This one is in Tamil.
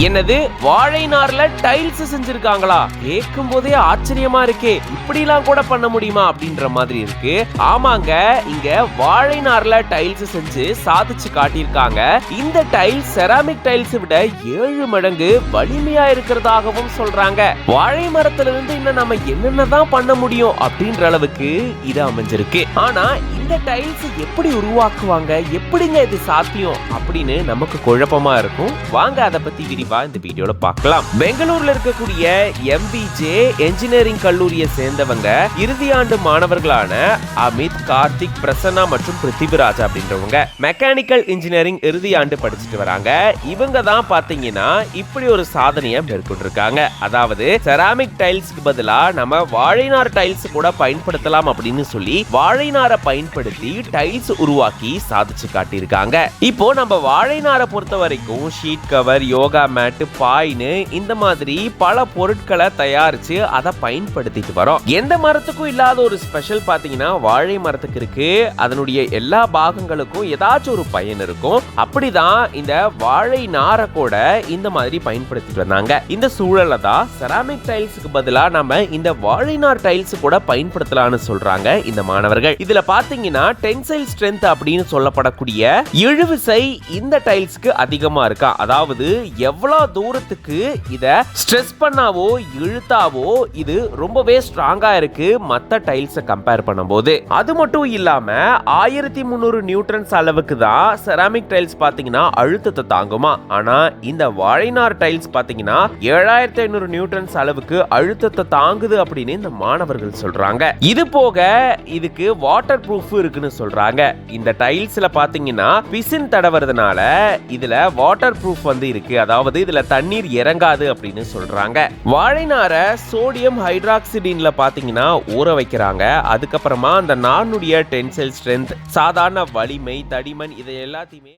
என்னது வாழை நார்ல டைல்ஸ் செஞ்சிருக்காங்களா? கேட்கும் போதே ஆச்சரியமா இருக்கே, இப்படி எல்லாம் கூட பண்ண முடியுமா அப்படின்ற மாதிரி இருக்கு. ஆமாங்க, இங்க வாழை நார்ல டைல்ஸ் செஞ்சு சாதிச்சு காட்டியிருக்காங்க. இந்த டைல்ஸ் செராமிக் டைல்ஸ் விட 7 மடங்கு வலிமையா இருக்கிறதாகவும் சொல்றாங்க. வாழை மரத்துல இருந்து இன்னும் நம்ம என்னென்னதான் பண்ண முடியும் அப்படின்ற அளவுக்கு இது அமைஞ்சிருக்கு. ஆனா இந்த டைல்ஸ் எப்படி உருவாக்குவாங்க, எப்படிங்க இது சாத்தியம் அப்படின்னு நமக்கு குழப்பமா இருக்கும். வாங்க அதை பத்தி விரிவா இந்த வீடியோல பார்க்கலாம். பெங்களூர்ல இருக்கக்கூடிய எம்பிஜே என்ஜினியரிங் கல்லூரியை சேர்ந்தவங்க இறுதி ஆண்டு மாணவர்களான அமித், கார்த்திக், பிரசன்னா மற்றும் பிருத்திவிராஜ் அப்படின்றவங்க மெக்கானிக்கல் இன்ஜினியரிங் இறுதி ஆண்டு படிச்சுட்டு வராங்க. இவங்க தான் பாத்தீங்கன்னா இப்படி ஒரு சாதனையை மேற்கொண்டிருக்காங்க. அதாவது செராமிக் டைல்ஸ்க்கு பதிலா நம்ம வாழைநார் டைல்ஸ் கூட பயன்படுத்தலாம் அப்படின்னு சொல்லி வாழைநாரை பயன்படுத்தி டைல்ஸ் உருவாக்கி சாதிச்சு காட்டியிருக்காங்க. இப்போ நம்ம வாழைநாரை பொறுத்த வரைக்கும் ஷீட் கவர், யோகா மேட், பாய்னு இந்த மாதிரி பல பொருட்களை தயாரிச்சு அதை பயன்படுத்திட்டு வரோம். எந்த மரத்துக்கும் இல்லாத ஒரு ஸ்பெஷல் பாத்தீங்கன்னா வாழை மரத்துக்கு இருக்கு. அதனுடைய எல்லா பாகங்களுக்கும் ஏதாச்சும் ஒரு பயன் இருக்கும். அப்படிதான் இந்த வாழை நாரை கூட இந்த மாதிரி பயன்படுத்திட்டு வந்தாங்க. இந்த சூழல்ல தான் செராமிக் டைல்ஸ்க்கு பதிலா நம்ம இந்த வாழை நார் டைல்ஸ் கூட பயன்படுத்தலாம்னு சொல்றாங்க இந்த மாணவர்கள். இதுல பாத்தீங்கன்னா டென்சைல் ஸ்ட்ரென்த் அப்படின்னு சொல்லப்படக்கூடிய இழுவிசை இந்த டைல்ஸ்க்கு அதிகமா இருக்கா. அதாவது எவ்வளவு தூரத்துக்கு இத ஸ்ட்ரெஸ் பண்ணாவோ இழுத்தாவோ இது ரொம்பவே ஸ்ட்ராங்கா இருக்கு மத்த டைல்ஸ் கம்பேர் பண்ணும்போது. அது மட்டும் இல்லாம 1300 நியூட்டன்ஸ் அளவுக்கு தான் செராமிக் டைல்ஸ் பாத்தீங்கன்னா அழுத்தத்தை தாங்குமா. ஆனா இந்த வாழைநார் டைல்ஸ் பாத்தீங்கன்னா 7500 நியூட்டன்ஸ் அளவுக்கு அழுத்தத்தை தாங்குது அப்படின்னு இந்த மாணவர்கள் சொல்றாங்க. இது போக இதுக்கு வாட்டர் ப்ரூஃப் இருக்குன்னு சொல்றாங்க. இந்த டைல்ஸ்ல பாத்தீங்கன்னா பிசின் தடவறதுனால இதுல வாட்டர் ப்ரூஃப் இருக்கு. அதாவது இதுல தண்ணீர் இறங்காது அப்படின்னு சொல்றாங்க. வாழைநாரை சோடியம் ஹைட்ராக்சிடின்ல பாத்தீங்கன்னா ஊற வைக்கிறாங்க. அதுக்கப்புறமா அந்த நாருடைய டென்சைல் ஸ்ட்ரென்த், சாதாரண வலிமை, தடிமன் இதை எல்லாத்தையுமே